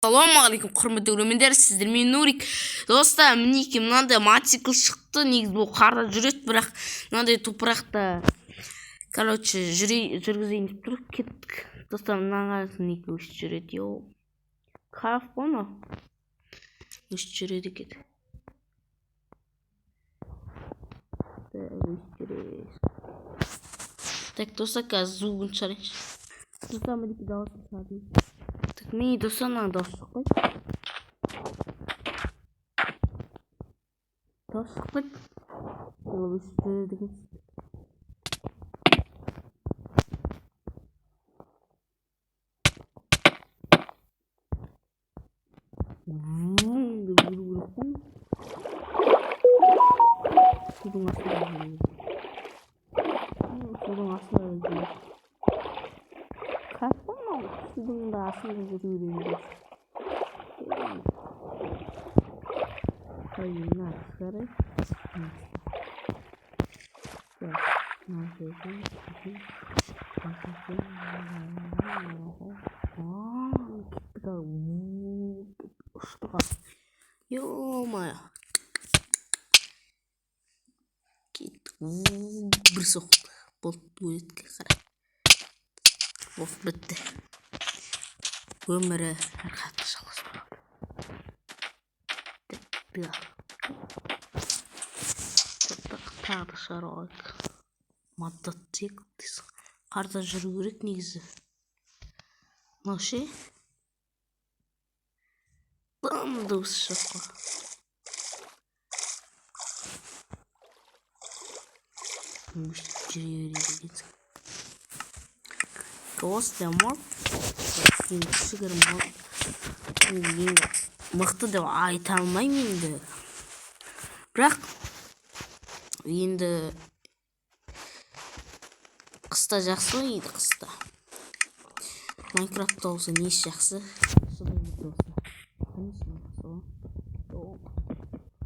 Ассалаумағалейкум құрметті көрермендер, сіздермен Нурик. Достар, мінекей мынандай мотоцикл шықты. Негізі бұл қарда жүреді, бірақ мынандай топырақта жүргізейін деп тұр. Кеттік. Достар, мынаған мінекей өшіп жүреді. Кайф қой, өшіп жүреді екен. Так, достар, қазір звугын шығарайыншы. Достар, мінекей дауысын шығарайын. Мені достарынан дауыс шықпай. Дауыс шықпайды. Ол өшіп жүреді екен. Судың астында жүреді. Кайф қой, судың да астында жүреді. Hayırlar çıkarır. Yo-maya. Git. Bir sok. Bolt duet kara. Of bitti. Ömrü her katı çalışma. Bir daha. Тағы да шығарып алайық. Маддат қарда жүру керек негізі. Мынау ше дым дыбыс жоқ. Жүре береді екен. Просто мол кішігірім мол мықты деп айта алмаймын енді. Бірақ енді қыста жақсы ойнайды, қыста. Майнкрафтта болса несі жақсы?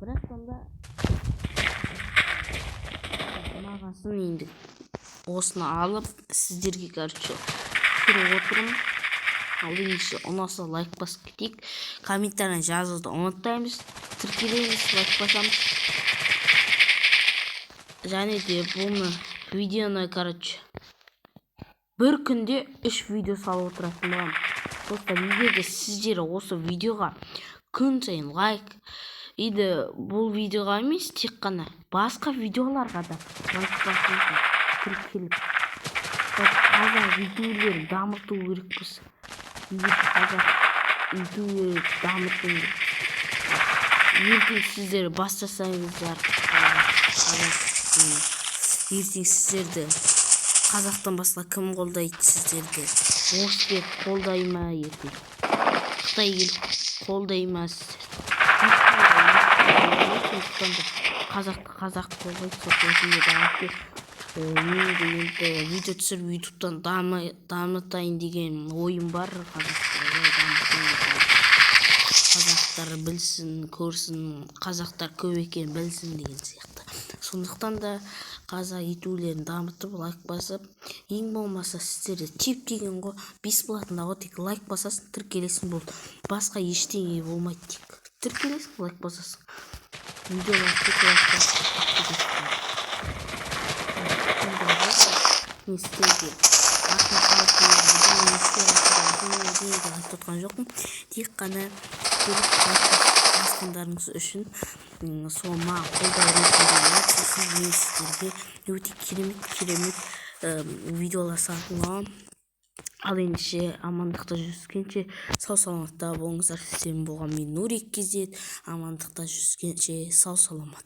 Бірақ сонда мағасын енді осыны алып сіздерге көріп отырмын. Ал ендеше ұнаса лайк басып кетейік. Комментарияны жазуды ұмытпаймыз. Тіркелейміз, лайк басамыз. Және де бұны видеоны, бір күнде 3 видео салып отыратын боламын. Достар, егер де сіздер осы видеоға күн сайын лайк, бұл видеоға емес, тек қана басқа видеоларға да лайк басыңыздар, тіркеліп. Қазақ видеолерін дамыту керекпіз. Қазақ видеолерін дамыту керек. Ертең сіздер бастасаңыздар, ертең сіздерді қазақтан басқа кім қолдайды сіздерді? Орыс қолдай ма ертең? Қытай келіп қолдай ма сіздерді? Қазақ қолдайды. Енді видео түсіріп ютубтан дамытайын деген ойым бар. Қазақтар білсін, көрсін, қазақтар көп екен білсін деген сияқты. Сондықтан да қазақ ютуберлерін дамытып, лайк басып, ең болмаса сіздерді теп деген ғой, бесплатно ғой, тек лайк басасың, тіркелесің болды. Басқа ештеңе болмайды, тек тіркелесің, лайк басасың. Видеолар тек лайк басып. Не істеуге айтқан жоқпын, тек қана басқандарыңыз үшін сома қолдау ретінде сіздерге өте керемет видеолар салатынмын. Ал ендеше амандықта жүзгенше сау саламатта болыңыздар. Сіздермен болған мен Нурик кезет. Амандықта жүзгенше сау саламат.